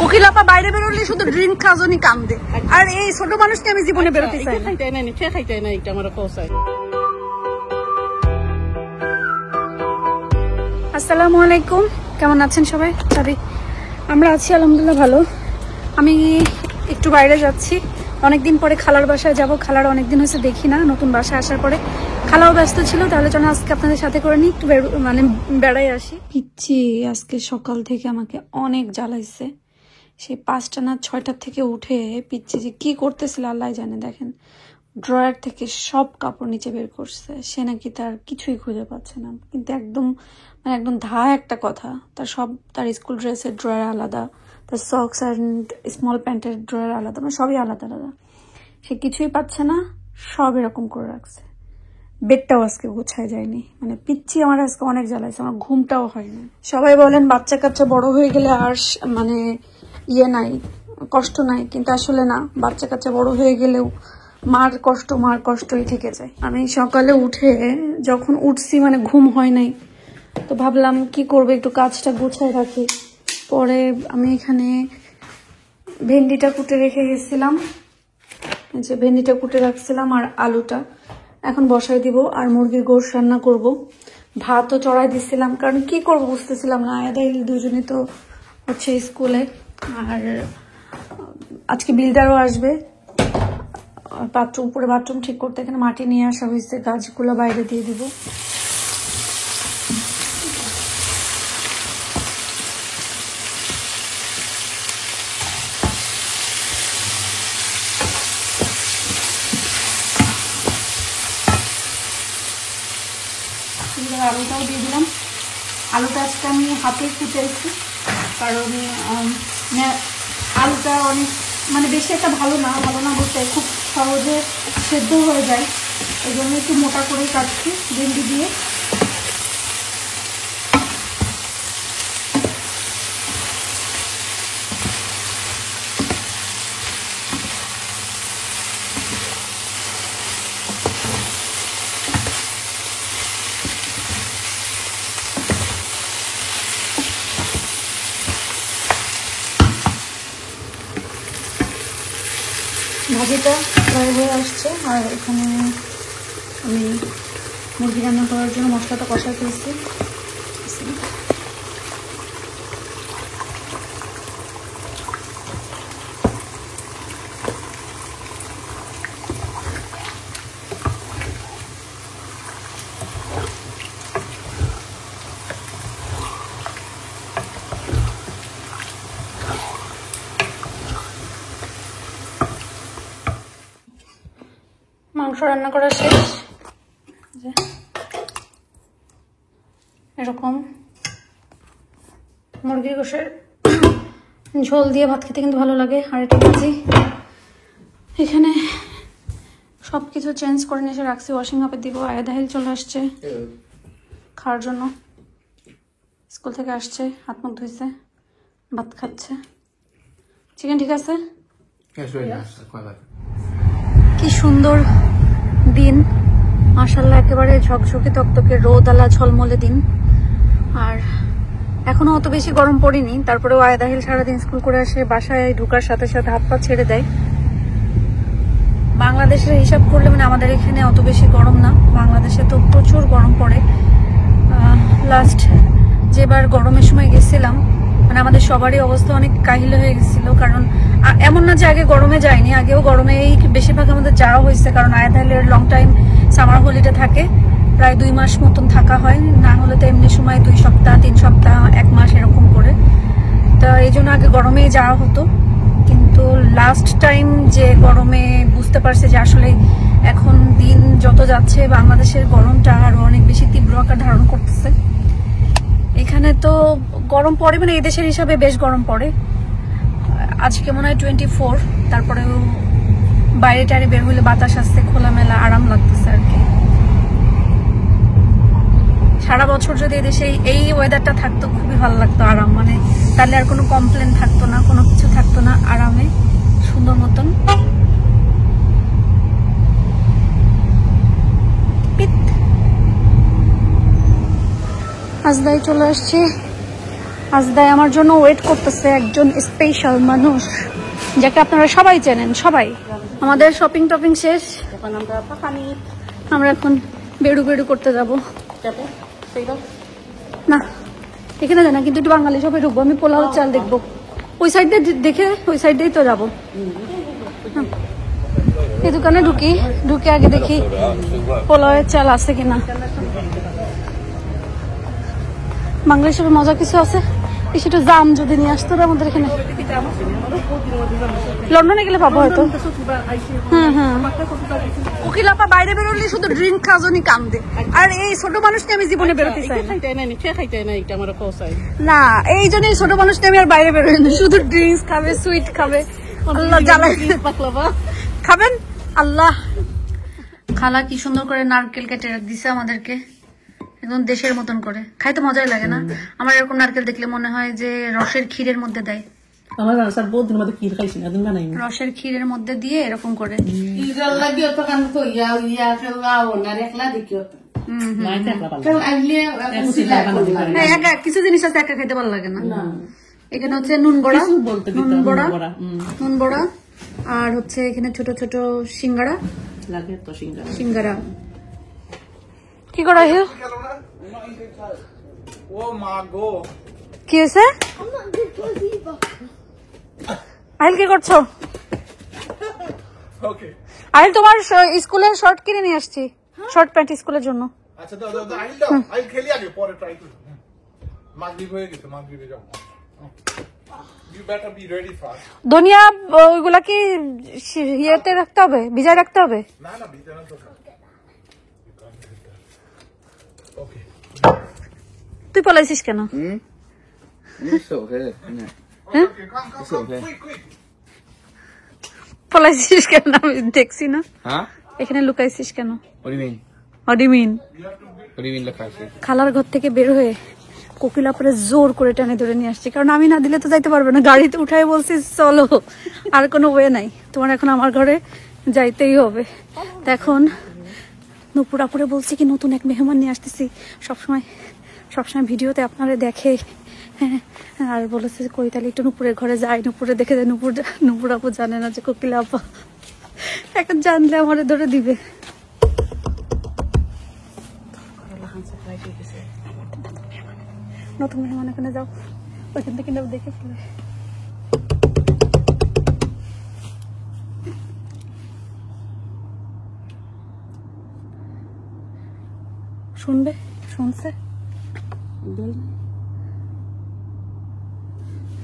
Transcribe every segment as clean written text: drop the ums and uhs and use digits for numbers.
কোকিলাপা বাইরে বেরোলে শুধু ড্রিঙ্ক খাজনি কান্দে, আর এই ছোট মানুষকে আমি জীবনে বেরোতে চাই না। খাইতে না এটা আমার পৌঁছায়। আসসালামু আলাইকুম, কেমন আছেন সবাই? আমরা আছি আলহামদুলিল্লাহ ভালো। আমি একটু বাইরে যাচ্ছি, অনেকদিন পরে খালার বাসায় যাব। খালার অনেকদিন হয়েছে দেখি না, নতুন বাসায় আসার পরে খালাও ব্যস্ত ছিল, তাহলে যেন আজকে আপনাদের সাথে করে নিই, একটু বেড়াই আসি। পিচ্ছি আজকে সকাল থেকে আমাকে অনেক জ্বালাইছে, সেই 5টা না 6টার থেকে উঠে পিচ্ছি যে কি করতেছিল আল্লাহ জানে। দেখেন ড্রয়ার থেকে সব কাপড় নিচে বের করছে, সে নাকি তার কিছুই খুঁজে পাচ্ছে না। কিন্তু একদম একটা কথা, তার স্কুল ড্রেসের ড্রয়ার আলাদা, তার সক্স অ্যান্ড স্মল প্যান্টের ড্রয়ার আলাদা, সবই আলাদা আলাদা। সে কিছুই পাচ্ছে না, সব এরকম করে রাখছে। বেডটাও আজকে গোছায় যায়নি, পিচ্ছি আমার আজকে অনেক জ্বালাইছে, আমার ঘুমটাও হয়নি। সবাই বলেন বাচ্চা কাচ্চা বড় হয়ে গেলে আর ইয়ে নাই, কষ্ট নাই, কিন্তু আসলে না, বাচ্চা কাচ্চা বড় হয়ে গেলেও মার কষ্টই থেকে যায়। আমি সকালে উঠে যখন উঠছি ঘুম হয় নাই, তো ভাবলাম কি করবো, একটু কাজটা গুছায় রাখি। পরে আমি এখানে ভেন্ডিটা কুটে রেখে গেছিলাম, যে ভেন্ডিটা কুটে রাখছিলাম, আর আলুটা এখন বসাই দিব, আর মুরগির গোশত রান্না করব। ভাতও চড়াই দিচ্ছিলাম, কারণ কি করব বুঝতেছিলাম না। আয়াদাইল দুজনে তো হচ্ছে স্কুলে, আর আজকে বিল্ডারও আসবে উপরে বাথরুম ঠিক করতে। এখানে মাটি নিয়ে আসা হয়েছে, গাছগুলো বাইরে দিয়ে দিব। আলুটাও দিয়ে দিলাম। আলুটা আজকে আমি হাতে কুটেছি, কারণ আলুটা অনেক বেশি একটা ভালো না বলতে, খুব সহজে সেদ্ধ হয়ে যায়, এই জন্য একটু মোটা করেই কাটছি ভেন্ডি দিয়ে। ভাজিটা প্রায় হয়ে আসছে, আর এখানে আমি মুরগি রান্না করার জন্য মশলাটা কষাই ফেলছি। মাংস রান্না করা শেষ, এরকম মুরগির গোশের ঝোল দিয়ে ভাত খেতে কিন্তু ভালো লাগে। আর এটা ভাজি, এখানে সবকিছু চেঞ্জ করে নিয়ে এসে রাখছি, ওয়াশিং আপে দিব। আয়াদাহিল চলে আসছে খাওয়ার জন্য, স্কুল থেকে আসছে, হাত মুখ ধুইছে, ভাত খাচ্ছে। চিকেন ঠিক আছে? কি সুন্দর দিন মাশাআল্লাহ, একেবারে ঝকঝকে তকতকে রোদালা ঝলমলে দিন। আর এখনো অত বেশি গরম পড়েনি, তারপরেও আয়াদাহিল সারাদিন স্কুল করে আসে, বাসায় ঢুকার সাথে সাথে হাত পা ছেড়ে দেয়। বাংলাদেশের হিসাব করলে আমাদের এখানে অত বেশি গরম না, বাংলাদেশে তো প্রচুর গরম পড়ে। লাস্ট যেবার গরমের সময় গেছিলাম, আমাদের সবারই অবস্থা অনেক কাহিল হয়ে গেছিল, কারণ এমন না যে আগে গরমে যায়নি, আগেও গরমেই বেশিরভাগ আমাদের যাওয়া হয়েছে, কারণ আয়াদাহিলের লং টাইম সামার হলিডে থাকে, প্রায় 2 মাস মতন থাকা হয়, না হলে তো এমনি সময় 2 সপ্তাহ 3 সপ্তাহ 1 মাস এরকম করে। তো এই জন্য আগে গরমেই যাওয়া হতো, কিন্তু লাস্ট টাইম যে গরমে বুঝতে পারছে যে আসলে এখন দিন যত যাচ্ছে বাংলাদেশের গরমটা আরো অনেক বেশি তীব্র আকার ধারণ করতেছে। এখানে তো গরম পড়ে, এই দেশের হিসাবে বেশ গরম পড়ে। আজকে মনে হয় 24, তারপরেও বাইরে টাইরে বের হলে বাতাস আসছে, খোলামেলা আরাম লাগতেছে আর কি। সারা বছর যদি এদেশে এই ওয়েদারটা থাকতো খুবই ভালো লাগতো, আরাম, তাহলে আর কোনো কমপ্লেন থাকতো না, কোনো কিছু থাকতো না, আরামে সুন্দর মতন। আজদাই চলে আসছে, আজদায় আমার জন্য ওয়েট করতেছে একজন স্পেশাল মানুষ, যাকে আপনারা সবাই চেনেন। সবাই আমাদের শপিং টপিং শেষ, এখন আমরা পাকানি আমরা এখন বেড়ু বেড়ু করতে যাব। যাবো সেই দাও। না এখানে যায় না, কিন্তু একটু বাঙালি শপে ঢুকবো। আমি পোলাও চাল দেখবো, ওই সাইড দিয়ে দেখে ওই সাইড দিয়েই তো যাবো। এই দোকানে ঢুকে আগে দেখি পোলাওয়ের চাল আছে কিনা। বাঙালি শপে মজা কিছু আছে, সেটা জাম যদি নিয়ে আসতো আমাদের এখানে। লন্ডনে গেলে পাবো হয়তো। হ্যাঁ হ্যাঁ, উকিলাপা বাইরে বেরোলে শুধু ড্রিঙ্ক খাওয়ানি কান্দে, আর এই ছোট মানুষকে আমি জীবনে বেরোতে চাই না। খাইতে না এটা আমার পৌঁছায় না, এই জন্যই ছোট মানুষকে আমি আর বাইরে বেরোই না, শুধু ড্রিঙ্কস খাবে, সুইট খাবে। আল্লাহ জ্বালাই খাবেন আল্লাহ। খালা কি সুন্দর করে নারকেল কেটে দিছে আমাদেরকে, একদম দেশের মতন করে। খাইতে মজাই লাগে না? আমার এরকম নারকেল দেখলে মনে হয় যে রসের ক্ষীরের মধ্যে দেয়। আমার স্যার বহুত দিন মধ্যে ক্ষীর খাইছি না, দিন বানাই রসের ক্ষীরের মধ্যে দিয়ে এরকম করে। ইজাল লাগিও তো কান তো ইয়া খেলাও না রেখলা দেখিও তো নাই দেখলা পারলাম কেউ আইলে সিলা হ্যাঁ, একা কিছু জিনিস আছে একা খাইতে ভালো লাগে না। এখানে হচ্ছে নুন বড়া, বলতে নুন দিতাম বড়া, বড়া নুন বড়া, আর হচ্ছে এখানে ছোট ছোট সিঙ্গারা। লাগে তো সিঙ্গারা। সিঙ্গারা কি করা হয়? কি হয়েছে? আহিল কি করছো? আহিল তোমার স্কুলের শর্ট কিনে নিয়ে আসছি, শর্ট প্যান্ট স্কুলের জন্য। আচ্ছা দাও দাও আহিল দাও, আহিল খেলি আগে পরে ট্রাই করি। মাগরিব হয়ে গেছে, মাগরিবে যাও। You better be ready fast. ধনিয়া ওইগুলা কি ইয়েতে রাখতে হবে, ভিজায় রাখতে হবে? না না ভিতরে না তো। ওকে। তুই পলাইছিস কেন? It's okay. হ্যাঁ, Okay, come It's okay. quick quick. পলাইছিস কেন? আমি দেখছি না। Huh? এখানে লুকাইছিস কেন? What do you mean? What do you mean? What do you mean, Lakashi? খালার ঘর থেকে বের হয়ে কোকিলা পরে জোর করে টেনে ধরে নিয়ে আসছি, কারণ আমি না দিলে তো যাইতে পারবে না। গাড়িতে উঠাই বলছি চলো, আর কোনো ওয়ে নাই, তোমার এখন আমার ঘরে যাইতেই হবে। তো এখন নুপুরাপুরে বলছি কি নতুন এক মেহমান নিয়ে আসতেছি, সবসময় ভিডিওতে আপনারা দেখে। হ্যাঁ, আর বলেছে যে কই তাহলে একটু নুপুরের ঘরে যাই, নুপুরে দেখে যায়। নুপুর আপু জানে না যে কোকিলা আপা, এখন জানলে আমার ধরে দিবে। নতুন মেহমান এখানে যাও, ওইখান থেকে দেখে ফেলে। শুনছে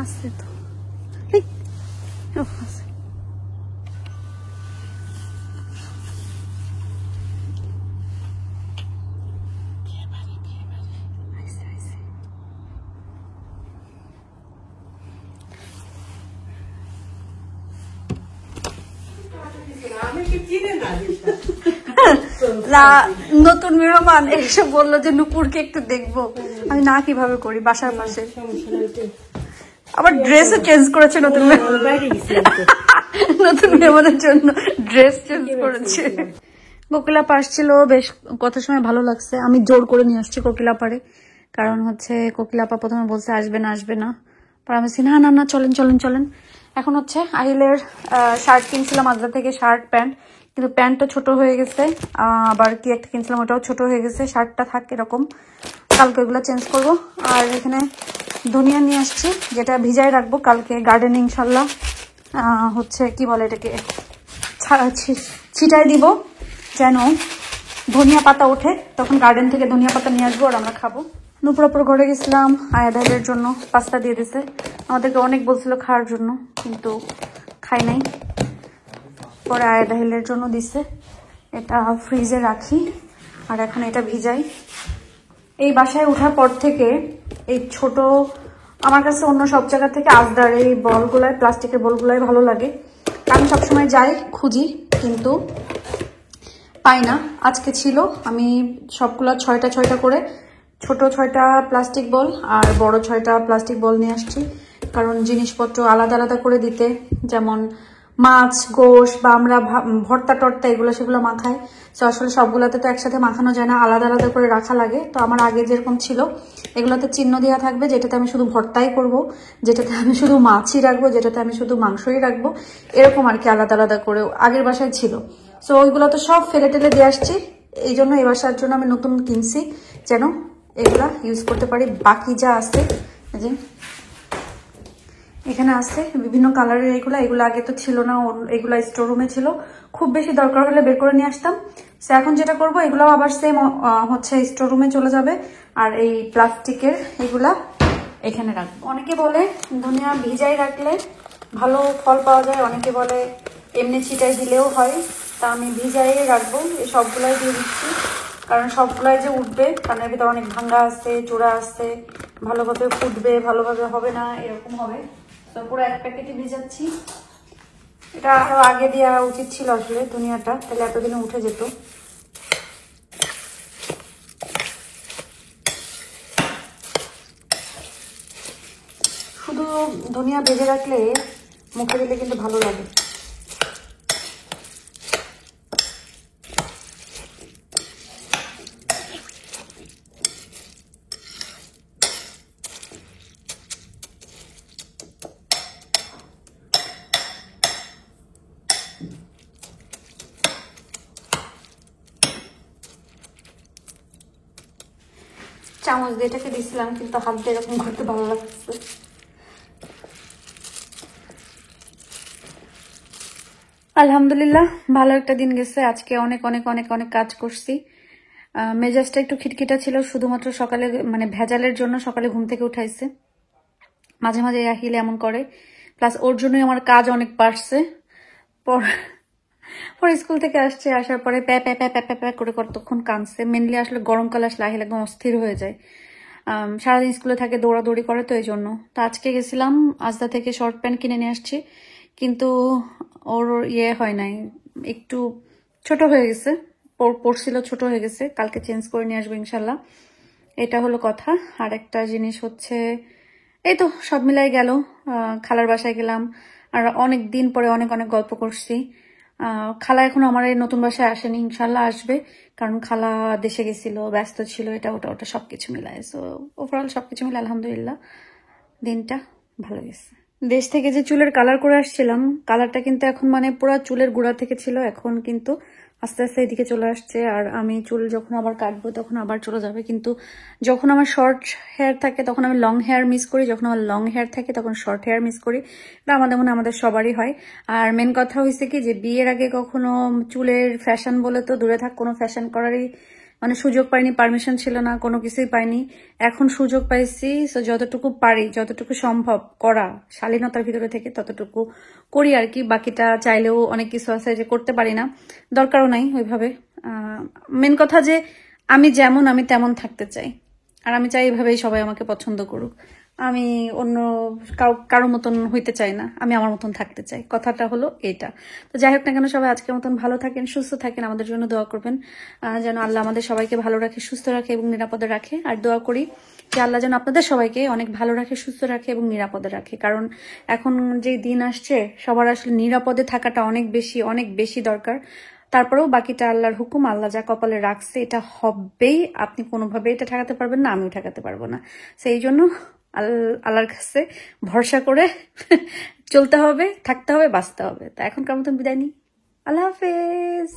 আছে তো, আছে। নতুন মেহমান এসে বললো যে নুপুরকে একটু দেখবো। আমি না কিভাবে করি, বাসার পাশে। আবার ড্রেসও চেঞ্জ করেছে নতুন মেহমানের জন্য, ড্রেস চেঞ্জ করেছে। কোকিলাপা আসছিল, বেশ কত সময় ভালো লাগছে। আমি জোর করে নিয়ে আসছি কোকিলাপারে, কারণ হচ্ছে কোকিলাপা প্রথমে বলছে আসবে না, পর আমি বলছি না চলেন। এখন হচ্ছে আহিলের শার্ট কিনছিলাম আজরা থেকে, শার্ট প্যান্ট, কিন্তু প্যান্টটা ছোট হয়ে গেছে। আবার কি একটা কিনছিলাম, ওটাও ছোট হয়ে গেছে। শার্টটা থাক এরকম, কালকে ওইগুলো চেঞ্জ করবো। আর এখানে ধনিয়া নিয়ে আসছি, যেটা ভিজায় রাখবো কালকে গার্ডেনে ইনশাল্লাহ। হচ্ছে কি বলে এটাকে, ছিটাই দিব যেন ধনিয়া পাতা ওঠে, তখন গার্ডেন থেকে ধনিয়া পাতা নিয়ে আসবো আর আমরা খাবো। নুপুরাপুর ঘরে গেছিলাম, আয়াদাইলের জন্য পাস্তা দিয়ে দিছে। আমাদেরকে অনেক বলছিল খাওয়ার জন্য, কিন্তু খাই নাই। পরে আয়াদাইলের জন্য দিছে, এটা ফ্রিজে রাখি আর এখন এটা ভিজাই। এই বাসায় ওঠার পর থেকে এই ছোট, আমার কাছে অন্য সব জায়গা থেকে আজদার এই বলগুলাই, প্লাস্টিকের বলগুলাই ভালো লাগে। আমি সবসময় যাই খুঁজি, কিন্তু পাই না। আজকে ছিল, আমি সবগুলো 6টা করে, ছোট 6টা প্লাস্টিক বল আর বড় 6টা প্লাস্টিক বল নিয়ে আসছি, কারণ জিনিসপত্র আলাদা করে দিতে, যেমন মাছ গোশ বা আমরা ভর্তা টর্তা এগুলো সেগুলো মাখাই। তো আসলে সবগুলোতে তো একসাথে মাখানো যায় না, আলাদা আলাদা করে রাখা লাগে। তো আমার আগে যেরকম ছিল এগুলোতে চিহ্ন দেওয়া থাকবে, যেটাতে আমি শুধু ভর্তাই করব, যেটাতে আমি শুধু মাছই রাখবো, যেটাতে আমি শুধু মাংসই রাখবো, এরকম আর কি আলাদা আলাদা করে আগের বাসায় ছিল। সো ওইগুলো তো সব ফেলে টেলে দিয়ে আসছি, এই জন্য এই বাসার জন্য আমি নতুন কিনছি যেন এগুলা ইউজ করতে পারি। বাকি যা আছে যে এখানে আছে বিভিন্ন কালারের, এগুলো আগে তো ছিল না, এগুলা স্টোর রুমে ছিল, খুব বেশি দরকার হলে বের করে নিয়ে আসতাম। সো এখন যেটা করব এগুলো আবার সেম হচ্ছে স্টোর রুমে চলে যাবে, আর এই প্লাস্টিকের এগুলা এখানে রাখবো। অনেকে বলে ধনিয়া ভিজাই রাখলে ভালো ফল পাওয়া যায়, অনেকে বলে এমনি ছিটাই দিলেও হয়। তা আমি ভিজাই রাখবো, এই সবগুলাই দিয়ে দিচ্ছি, কারণ সবগুলাই যে উঠবে, কারণ এর ভিতরে অনেক ভাঙ্গা আছে, চূড়া আছে, ভালোভাবে ফুটবে, ভালোভাবে হবে না, এরকম হবে। তো পুরো এক প্যাকেটই ভিজাচ্ছি। এটা আরো আগে দেওয়া উচিত ছিল আসলে ধনিয়াটা, তাহলে এতদিনে উঠে যেত। শুধু ধনিয়া ভেজে রাখলে মুখে দিলে কিন্তু ভালো লাগে। চামচ দিয়ে এটাকে দিছিলাম, কিন্তু হাত দিয়ে এরকম করতে ভালো লাগছে। আলহামদুলিল্লাহ ভালো একটা দিন গেছে আজকে, অনেক অনেক অনেক অনেক কাজ করছি। মেজাজটা একটু খিটখিটা ছিল শুধুমাত্র সকালে, মানে ভেজালের জন্য সকালে ঘুম থেকে উঠাইছে। মাঝে মাঝে আহিলে এমন করে, প্লাস ওর জন্যই আমার কাজ অনেক বাড়ছে। পরে স্কুল থেকে আসছে, আসার পরে প্যা প্যা প্যা প্যা প্যা প্যা করে কতক্ষণ কাঁদছে। মেনলি আসলে গরমকাল আসলে আহিলে একদম অস্থির হয়ে যায়, সারাদিন স্কুলে থাকে, দৌড়াদৌড়ি করে, তো এই জন্য। তো আজকে গেছিলাম আজদা থেকে শর্ট প্যান্ট কিনে নিয়ে আসছি, কিন্তু ওর ইয়ে হয় নাই, একটু ছোট হয়ে গেছে, পড়ছিল ছোট হয়ে গেছে, কালকে চেঞ্জ করে নিয়ে আসবো ইনশাল্লাহ। এটা হলো কথা। আর একটা জিনিস হচ্ছে, এই তো সব মিলাই গেল, খালার বাসায় গেলাম, আর অনেক দিন পরে অনেক অনেক গল্প করছি। খালা এখনো আমার এই নতুন বাসায় আসেনি, ইনশাল্লাহ আসবে, কারণ খালা দেশে গেছিল, ব্যস্ত ছিল, এটা ওটা ওটা সবকিছু মিলায়। সো ওভারঅল সবকিছু মিলে আলহামদুলিল্লাহ দিনটা ভালো গেছে। দেশ থেকে যে চুলের কালার করে আসছিলাম, কালারটা কিন্তু এখন মানে পুরো চুলের গোড়া থেকে ছিল, এখন কিন্তু আস্তে আস্তে এদিকে চলে আসছে। আর আমি চুল যখন আবার কাটবো তখন আবার চলে যাবে, কিন্তু যখন আমার শর্ট হেয়ার থাকে তখন আমি লং হেয়ার মিস করি, যখন আমার লং হেয়ার থাকে তখন শর্ট হেয়ার মিস করি। এটা আমাদের সবারই হয়। আর মেন কথা হয়েছে কি, যে বিয়ের আগে কখনো চুলের ফ্যাশন বলে তো দূরে থাক, কোনো ফ্যাশন করারই মানে সুযোগ পাইনি, পারমিশন ছিল না, কোনো কিছুই পাইনি। এখন সুযোগ পাইছি, সো যতটুকু পারি, যতটুকু সম্ভব করা শালীনতার ভিতরে থেকে ততটুকু করি আর কি। বাকিটা চাইলেও অনেক কিছু আছে যে করতে পারি না, দরকারও নাই ওইভাবে। মেন কথা যে আমি যেমন আমি তেমন থাকতে চাই, আর আমি চাই এইভাবেই সবাই আমাকে পছন্দ করুক। আমি অন্য কারো মতন হইতে চাই না, আমি আমার মতন থাকতে চাই, কথাটা হলো এটা। তো যাই হোক না কেন, সবাই আজকের মতন ভালো থাকেন, সুস্থ থাকেন, আমাদের জন্য দোয়া করবেন যেন আল্লাহ আমাদের সবাইকে ভালো রাখে, সুস্থ রাখে এবং নিরাপদে রাখে। আর দোয়া করি যে আল্লাহ যেন আপনাদের সবাইকে অনেক ভালো রাখে, সুস্থ রাখে এবং নিরাপদে রাখে, কারণ এখন যে দিন আসছে সবার আসলে নিরাপদে থাকাটা অনেক বেশি দরকার। তারপরেও বাকিটা আল্লাহর হুকুম, আল্লাহ যা কপালে রাখছে এটা হবেই, আপনি কোনোভাবে এটা ঠেকাতে পারবেন না, আমিও ঠেকাতে পারবো না। সেই জন্য আল্লাহর কাছে ভরসা করে চলতে হবে, থাকতে হবে, বাঁচতে হবে। তা এখনকার মতন বিদায় নিই, আল্লাহ হাফেজ।